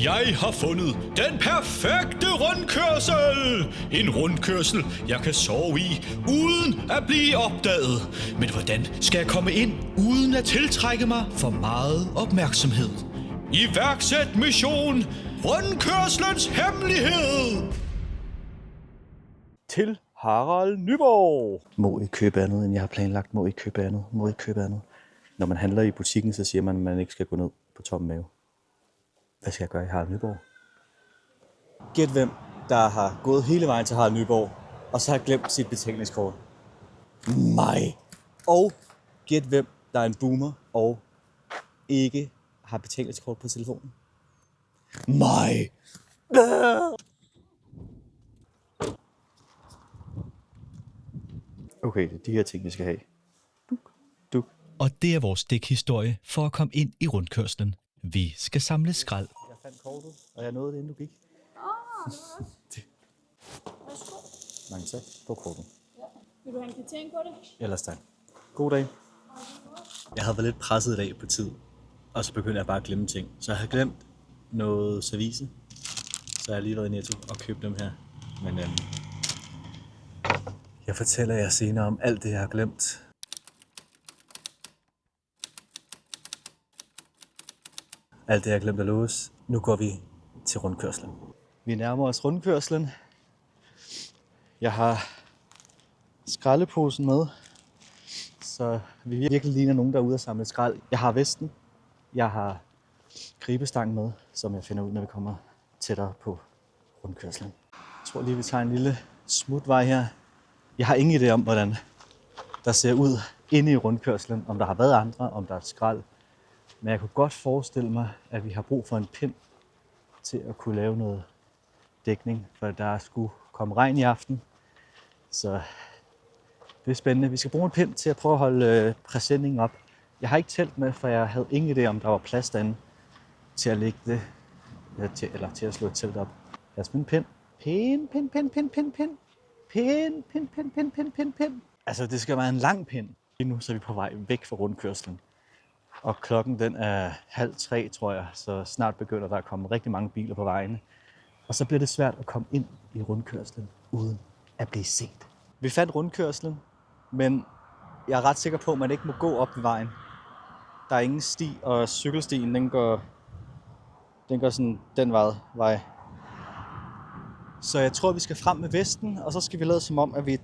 Jeg har fundet den perfekte rundkørsel! En rundkørsel, jeg kan sove i, uden at blive opdaget. Men hvordan skal jeg komme ind, uden at tiltrække mig for meget opmærksomhed? Iværksæt mission! Rundkørslens hemmelighed! Til Harald Nyborg. Må I købe andet, end jeg har planlagt? Må I købe andet? Må I købe andet? Når man handler i butikken, så siger man, at man ikke skal gå ned på tom mave. Hvad skal jeg gøre i Harald Nyborg? Gæt hvem, der har gået hele vejen til Harald Nyborg, og så har glemt sit betalingskort. Mig! Og gæt hvem, der er en boomer, og ikke har betalingskort på telefonen. Mig! Okay, det er de her ting, vi skal have. Duk. Og det er vores stikhistorie for at komme ind i rundkørslen. Vi skal samle skrald. Jeg fandt kortet, og jeg nåede det, inden du gik. Værsgo. Mange tak på kortet. Ja. Vil du have en kvittering på det? Ellers tak. God dag. Jeg havde været lidt presset i dag på tid, og så begyndte jeg bare at glemme ting. Så jeg havde glemt noget service, så jeg har lige været i Netto og købt dem her. Men jeg fortæller jer senere om alt det, jeg har glemt. Alt det, jeg har glemt at låse. Nu går vi til rundkørslen. Vi nærmer os rundkørslen. Jeg har skraldeposen med, så vi virkelig ligner nogen, der er ude at samle skrald. Jeg har vesten. Jeg har gribestangen med, som jeg finder ud, når vi kommer tættere på rundkørslen. Jeg tror lige, vi tager en lille smutvej her. Jeg har ingen idé om, hvordan der ser ud inde i rundkørslen. Om der har været andre, om der er skrald. Men jeg kunne godt forestille mig, at vi har brug for en pind til at kunne lave noget dækning. For der skulle komme regn i aften. Så det er spændende. Vi skal bruge en pind til at prøve at holde præsendingen op. Jeg har ikke telt med, for jeg havde ingen idé om, der var plads derinde til at lægge det, eller til at slå et telt op. Lad os med en pind. Pind. Altså, det skal være en lang pind. Lige nu så er vi på vej væk fra rundkørslen. Og klokken den er 2:30, tror jeg, så snart begynder der at komme rigtig mange biler på vejene. Og så bliver det svært at komme ind i rundkørslen uden at blive set. Vi fandt rundkørslen, men jeg er ret sikker på, at man ikke må gå op ved vejen. Der er ingen sti, og cykelstien den går sådan den vej. Så jeg tror, vi skal frem med vesten, og så skal vi lade som om, at vi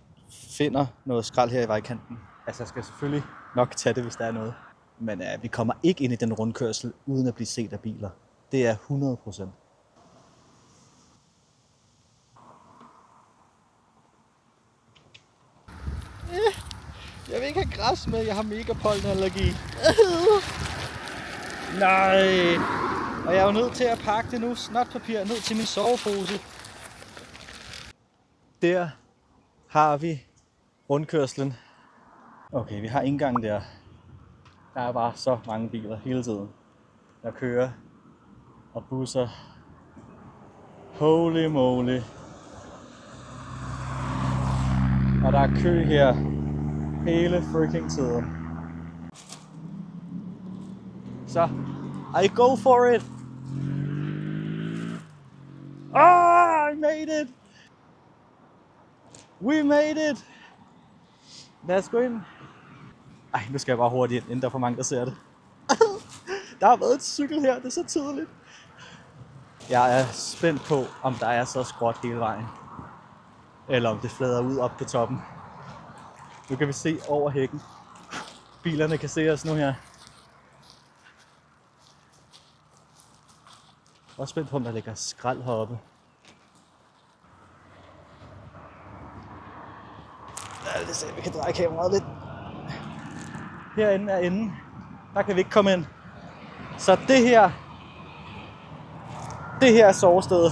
finder noget skrald her i vejkanten. Altså, jeg skal selvfølgelig nok tage det, hvis der er noget. Men vi kommer ikke ind i den rundkørsel, uden at blive set af biler. Det er 100%. Jeg vil ikke have græs med, jeg har mega pollenallergi. Nej. Og jeg er jo nødt til at pakke det nu, snotpapir, ned til min sovepose. Der har vi rundkørslen. Okay, vi har indgangen der. Der er bare så mange biler hele tiden, der kører og busser. Holy moly. Og der er kø her hele freaking tiden. Så, I go for it. I made it. We made it. Lad os gå ind. Ej, nu skal jeg bare hurtigt ind, inden der er for mange, der ser det. Der har været et cykel her, det er så tydeligt. Jeg er spændt på, om der er så skråt hele vejen. Eller om det flader ud op på toppen. Nu kan vi se over hækken. Bilerne kan se os nu her. Jeg er også spændt på, om der ligger skrald heroppe. Lad os se, vi kan dreje kameraet lidt. Herinde er enden. Der kan vi ikke komme ind. Så det her er sovestedet.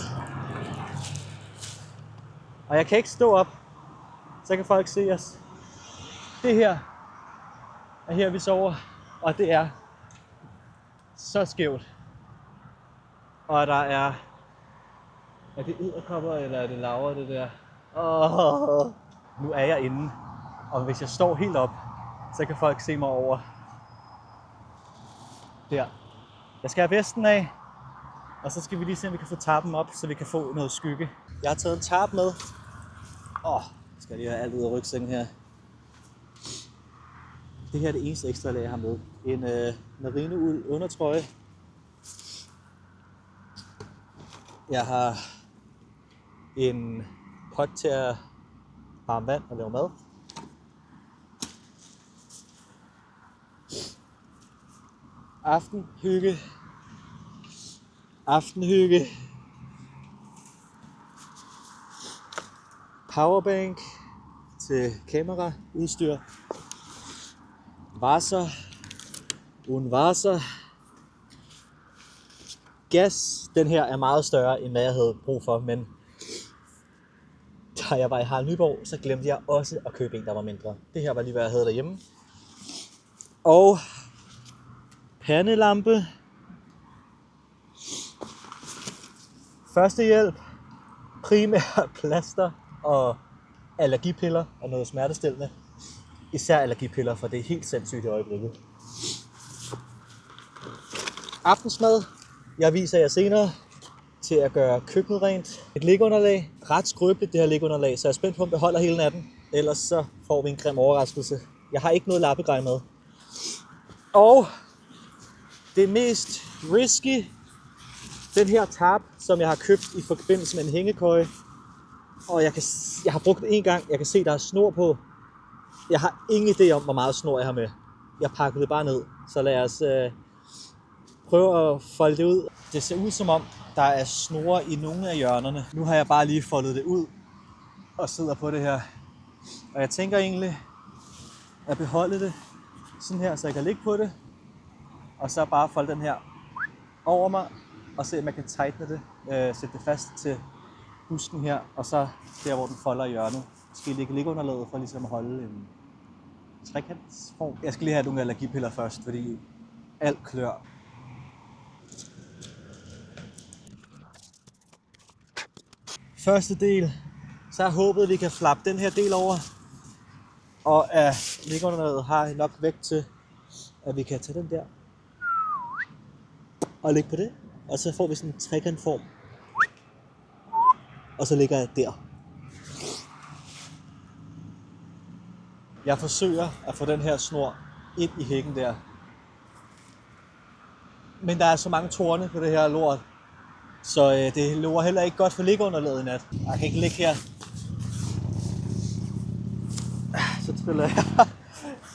Og jeg kan ikke stå op, så kan folk se os. Det her er her, vi sover. Og det er så skævt. Og der er det edderkopper, eller er det laver, det der? Nu er jeg inde. Og hvis jeg står helt op, så kan folk se mig over der. Jeg skal have vesten af. Og så skal vi lige se, om vi kan få tarpen op, så vi kan få noget skygge. Jeg har taget en tarp med. Skal jeg lige have alt ud af rygsækken her. Det her er det eneste ekstra lag, jeg har med. En merinould undertrøje. Jeg har en pot til at varme vand og lave mad. Aftenhygge. Aftenhygge. Powerbank til kameraudstyr. Wasser. Uden Wasser. Gas. Den her er meget større, end hvad jeg havde brug for, men da jeg var i Harald Nyborg, så glemte jeg også at købe en, der var mindre. Det her var lige, hvad jeg havde derhjemme. Og pandelampe. Førstehjælp. Primært plaster og allergipiller og noget smertestillende. Især allergipiller, for det er helt sindssygt i øjeblikket. Aftensmad. Jeg viser jer senere til at gøre køkkenet rent. Et lægunderlag. Ret skrøbeligt det her lægunderlag, så jeg er spændt på, om det holder hele natten. Ellers så får vi en grim overraskelse. Jeg har ikke noget lappegrej med. Og det mest risky, den her tarp, som jeg har købt i forbindelse med en hængekøje. Og jeg har brugt den en gang. Jeg kan se, der er snor på. Jeg har ingen idé om, hvor meget snor jeg har med. Jeg pakker det bare ned. Så lad os prøve at folde det ud. Det ser ud som om, der er snore i nogle af hjørnerne. Nu har jeg bare lige foldet det ud og sidder på det her. Og jeg tænker egentlig at beholde det sådan her, så jeg kan ligge på det. Og så bare folde den her over mig og se, om jeg kan tighne det. Sætte det fast til busken her, og så der, hvor den folder i hjørnet. Skal jeg ligge underlaget for ligesom at holde en trekantsform. Jeg skal lige have nogle allergipiller først, fordi alt klør. Første del, så er håbet, at vi kan flappe den her del over, og at liggeunderlaget har nok vægt til, at vi kan tage den der og lægge på det, og så får vi sådan en trekantform, og så ligger jeg der. Jeg forsøger at få den her snor ind i hækken der, men der er så mange torne på det her lort, så det lover heller ikke godt for liggeunderlaget i nat. Jeg kan ikke ligge her. Så triller jeg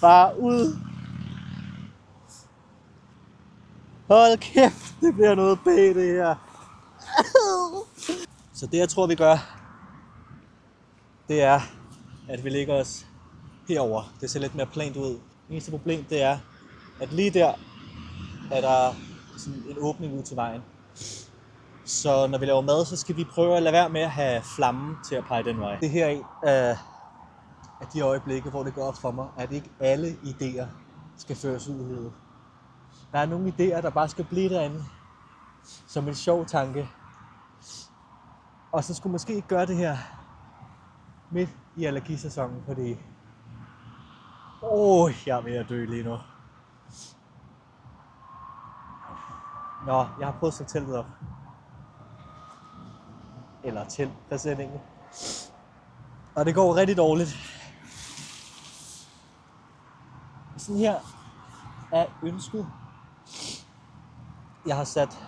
bare ud. Hold kæft, det bliver noget bag det her. Så det jeg tror vi gør, det er, at vi lægger os herover. Det ser lidt mere plant ud. Det eneste problem det er, at lige der er der sådan en åbning ud til vejen. Så når vi laver mad, så skal vi prøve at lade være med at have flammen til at pege den vej. Det her er en af de øjeblikke, hvor det går op for mig, at ikke alle idéer skal føres ud i livet. Der er nogle idéer, der bare skal blive derinde, som en sjov tanke. Og så skulle måske ikke gøre det her midt i allergisæsonen, fordi jeg er ved at dø lige nu. Nå, jeg har prøvet at sætte teltet op. Eller teltplaceringen. Og det går rigtig dårligt. Sådan her er ønsket. Jeg har sat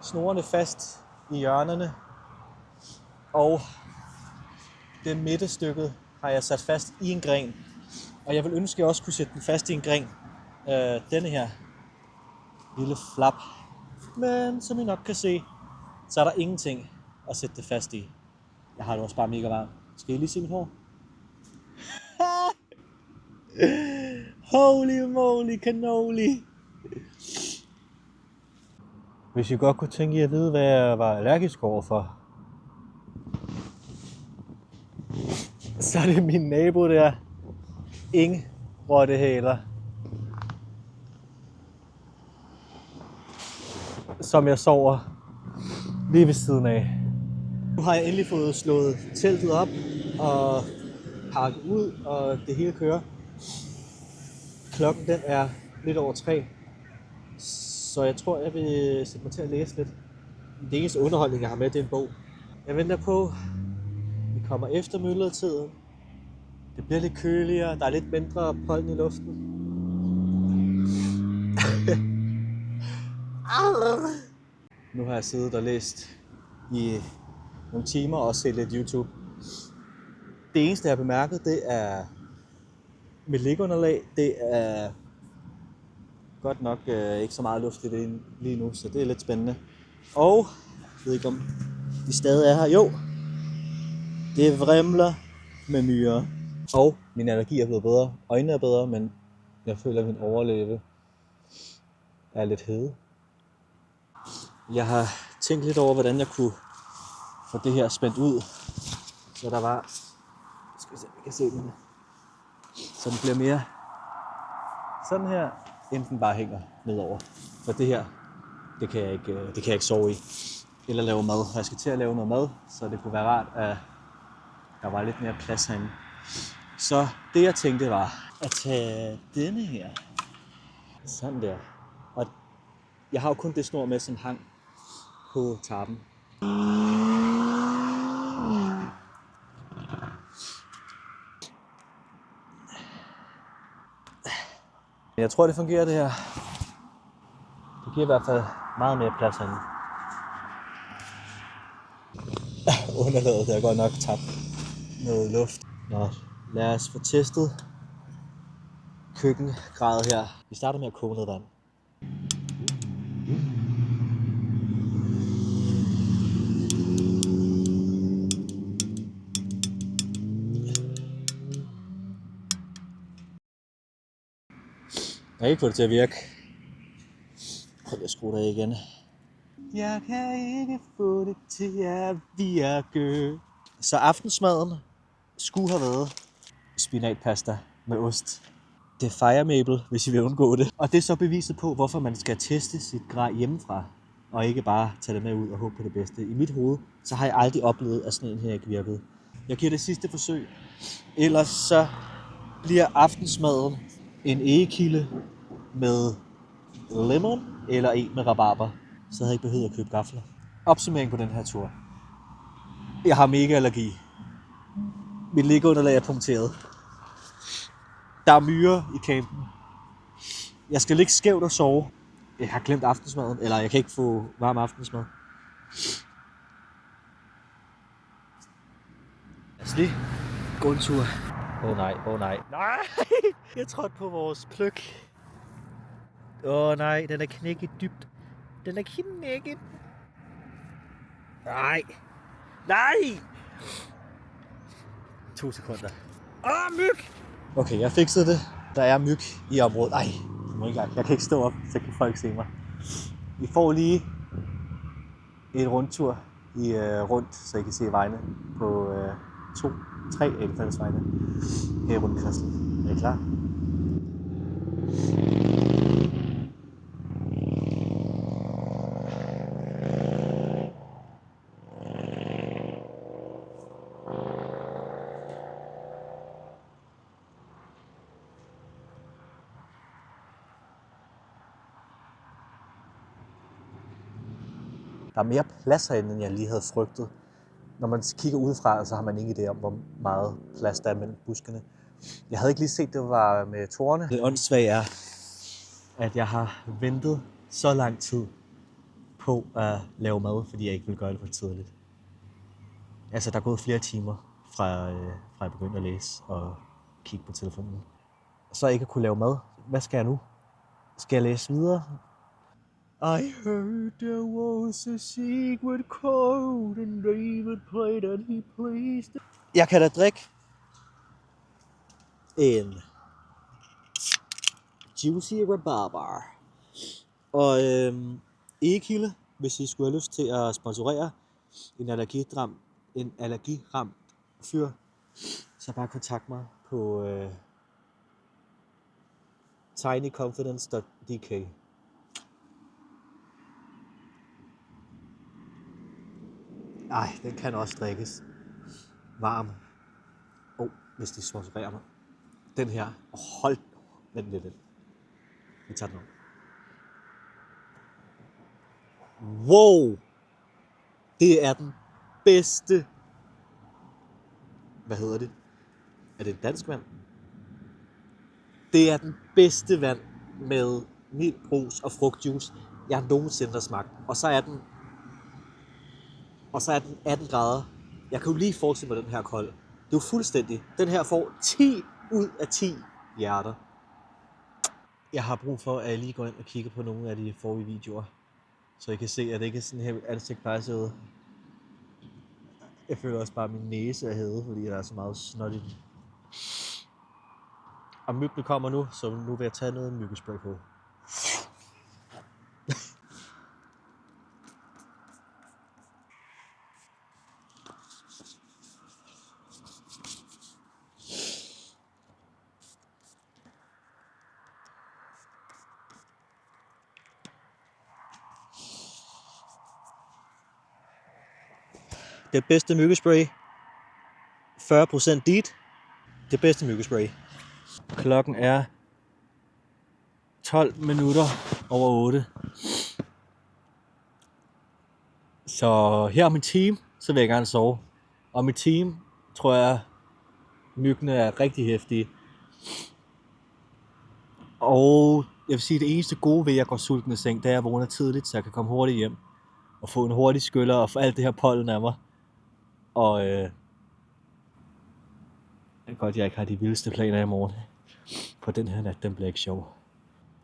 snorene fast i hjørnerne. Og det midtestykket har jeg sat fast i en gren. Og jeg vil ønske, at jeg også kunne sætte den fast i en gren. Denne her lille flap. Men som I nok kan se, så er der ingenting at sætte det fast i. Jeg har det også bare mega varmt. Skal I lige se mit hår? Holy moly cannoli. Hvis I godt kunne tænke jer at vide, hvad jeg var allergisk overfor, så er det min nabo der. Ingen rottehæler. Som jeg sover lige ved siden af. Nu har jeg endelig fået slået teltet op og pakket ud, og det hele kører. Klokken den er lidt over 3, så jeg tror, jeg vil sætte mig til at læse lidt. Det eneste underholdning, jeg har med, det er en bog. Jeg venter på, vi kommer efter myldretiden. Det bliver lidt køligere, der er lidt mindre pollen i luften. Nu har jeg siddet og læst i nogle timer og set lidt YouTube. Det eneste, jeg har bemærket, det er mit liggeunderlag. Det er godt nok ikke så meget luft i det lige nu, så det er lidt spændende. Og jeg ved ikke, om de stadig er her. Jo, det vrimler med myrer. Og min allergi er blevet bedre. Øjnene er bedre, men jeg føler, at min overlæbe er lidt hede. Jeg har tænkt lidt over, hvordan jeg kunne få det her spændt ud. Så der var... Skal vi se, vi kan se den. Så den bliver mere sådan her, end den bare hænger nedover. For det her, det kan jeg ikke sove i. Eller lave mad. Jeg skal til at lave noget mad, så det kunne være rart, at der var lidt mere plads herinde. Så det jeg tænkte var at tage denne her. Sådan der. Og jeg har jo kun det snor med, som hang på tarpen. Jeg tror, det fungerer det her. Det giver i hvert fald meget mere plads herinde. Underlaget, der er godt nok tabt noget luft. Nå, lad os få testet køkkengradet her. Vi starter med at koge noget vand. Jeg kan ikke få det til at virke. Prøv lige at skrue det af igen. Jeg kan ikke få det til at virke. Så aftensmaden skulle have været spinatpasta med ost. Det er fire maple, hvis I vil undgå det. Og det er så beviset på, hvorfor man skal teste sit grej hjemmefra. Og ikke bare tage det med ud og håbe på det bedste. I mit hoved, så har jeg aldrig oplevet, at sådan en her ikke virkede. Jeg giver det sidste forsøg. Ellers så bliver aftensmaden en egekilde med lemon eller en med rabarber. Så havde jeg ikke behøvet at købe gafler. Opsummering på den her tur. Jeg har mega allergi. Mit liggeunderlag er punkteret. Der er myrer i campen. Jeg skal ligge skævt og sove. Jeg har glemt aftensmaden, eller jeg kan ikke få varm aftensmad. Lad os lige gå en tur. Åh nej. Nej! Jeg trådte på vores pløk. Nej, den er knækket dybt. Den er knækket. Nej! 2 sekunder. Myg! Okay, jeg fikset det. Der er myg i området. Jeg kan ikke stå op, så kan folk se mig. I får lige en rundtur rundt, så I kan se vejene på 3 elfællesvejene her i Rundkørslen. Er I klar? Der er mere plads herinde, end jeg lige havde frygtet. Når man kigger udefra, så har man ingen idé om, hvor meget plads der er mellem buskene. Jeg havde ikke lige set, det var med tårerne. Det åndssvage er, at jeg har ventet så lang tid på at lave mad, fordi jeg ikke vil gøre det for tidligt. Altså, der er gået flere timer fra jeg begyndte at læse og kigge på telefonen. Så ikke at kunne lave mad. Hvad skal jeg nu? Skal jeg læse videre? I heard there was a secret code and David played and he pleased. Jeg kan da drikke en juicy rabarber og egekilde, hvis I skulle have lyst til at sponsorere en allergiramt fyr, så bare kontakt mig på tinyconfidence.dk. Den kan også drikkes varm. Hvis de sponsorerer mig. Den her. Vent lidt. Vi tager den om. Wow! Det er den bedste... Hvad hedder det? Er det et dansk vand? Det er den bedste vand med mild brus og frugtjuice, jeg nogensinde har smagt. Og så er den 18 grader. Jeg kan jo lige forestille mig den her kold. Det er jo fuldstændig. Den her får 10 ud af 10 hjerter. Jeg har brug for, at jeg lige går ind og kigger på nogle af de forrige videoer. Så I kan se, at det ikke er sådan her ansigt plejer ser ud. Jeg føler også bare, at min næse er hævet, fordi der er så meget snot i den. Og myggene kommer nu, så nu vil jeg tage noget myggespray på. Det bedste myggespray. 40% DEET. Det bedste myggespray. Klokken er 12 minutter over 8. Så her er min team, så vil jeg gerne sove. Og mit team, tror jeg, myggene er rigtig heftige. Og jeg vil sige, at det eneste gode ved, at jeg går sulten i seng, det er, at jeg vågner tidligt, så jeg kan komme hurtigt hjem. Og få en hurtig skyller og få alt det her pollen af mig. Og det er godt, jeg ikke har de vildeste planer i morgen. For den her nat, den bliver ikke sjov.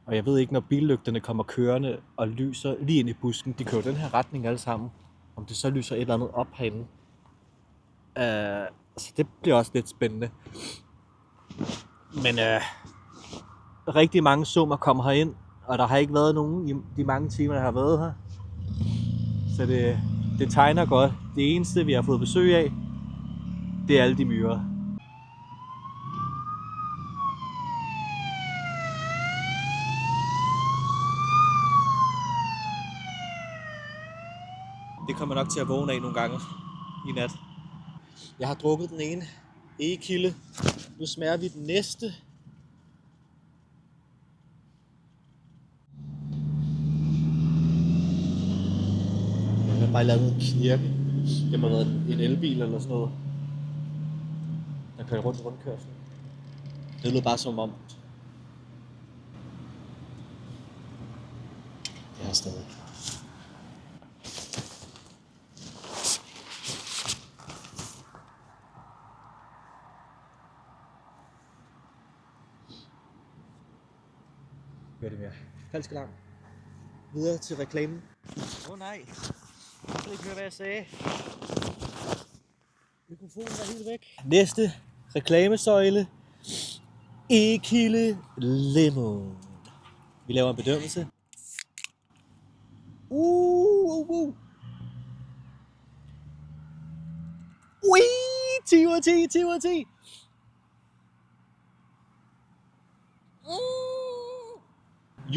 Og jeg ved ikke, når billygterne kommer kørende og lyser lige ind i busken, de kører den her retning alle sammen, om det så lyser et eller andet op herinde. Så det bliver også lidt spændende. Men rigtig mange summer kommer herind, og der har ikke været nogen i de mange timer, der har været her. Så det tegner godt. Det eneste, vi har fået besøg af, det er alle de myrer. Det kommer nok til at vågne af nogle gange i nat. Jeg har drukket den ene egekilde. Nu smager vi den næste. Jeg har bare lavet en knirke. Det må have været en elbil eller sådan noget. Der kører rundt i rundkørslen. Det lød bare som om. Jeg har stadig. Gør det mere. Falsk alarm. Videre til reklamen. Nej. Jeg kan ikke høre, hvad jeg sagde. Mikrofonen er helt væk. Næste reklamesøjle. Egekilde Lemon. Vi laver en bedømmelse. 10 ud af 10, 10 ud af 10.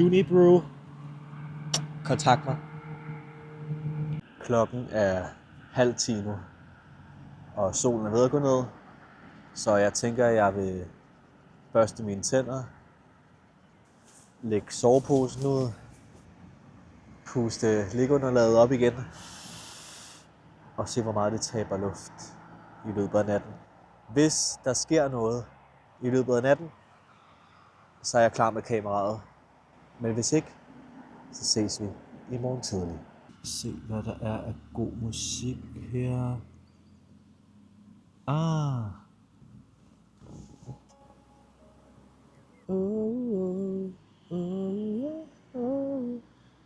Unibrew. Kontakt mig. Klokken er 9:30 nu, og solen er ved at gå ned, så jeg tænker, at jeg vil børste mine tænder, lægge soveposen ud, puste ligunderlaget op igen, og se, hvor meget det taber luft i løbet af natten. Hvis der sker noget i løbet af natten, så er jeg klar med kameraet. Men hvis ikke, så ses vi i morgen tidlig. Se, hvad der er af god musik her.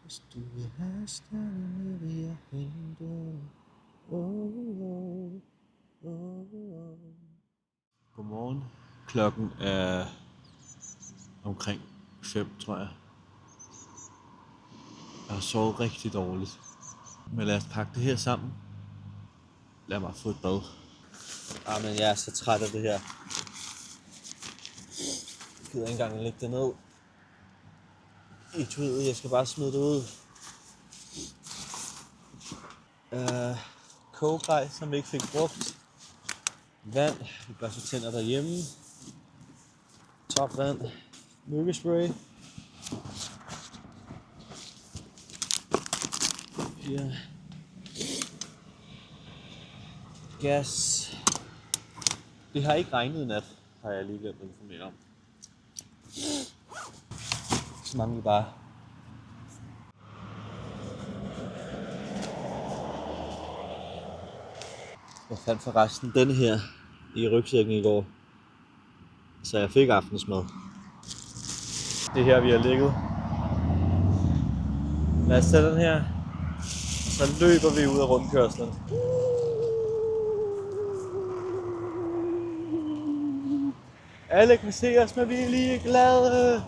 Hvis du vil have stjerne, vil jeg hente. Godmorgen. Klokken er omkring 5, tror jeg. Jeg har sovet rigtig dårligt. Men lad os pakke det her sammen. Lad mig få et bad. Men jeg er så træt af det her. Jeg gider ikke engang lægge det ned i tøjet. Jeg skal bare smide det ud. Kogegrej, som vi ikke fik brugt. Vand. Vi børster tænder derhjemme. Topvand. Myggespray. Ja. gas. Det har ikke regnet i nat, har jeg lige glemt at informere om. Så mangler vi bare. Jeg fandt forresten denne her i rygsækken i går, så jeg fik aftensmad. Det her vi har ligget. Lad os tage den her, så løber vi ud af rundkørslen. Alle kan se os, men vi er lige glade.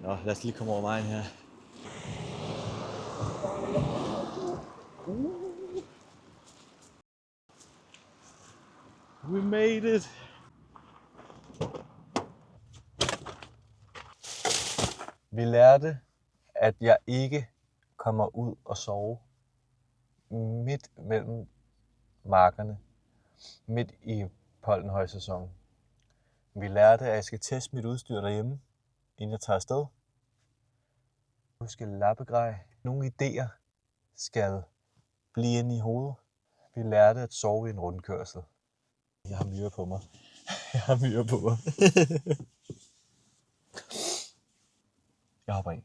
Nå, lad os lige komme over vejen her. We made it. Vi lærte, at jeg ikke kommer ud og sove midt mellem markerne, midt i pollenhøjsæsonen. Vi lærte, at jeg skal teste mit udstyr derhjemme, inden jeg tager afsted. Husk lappegrej. Nogle idéer skal blive inde i hovedet. Vi lærte at sove i en rundkørsel. Jeg har myrer på mig. Jeg hopper ind.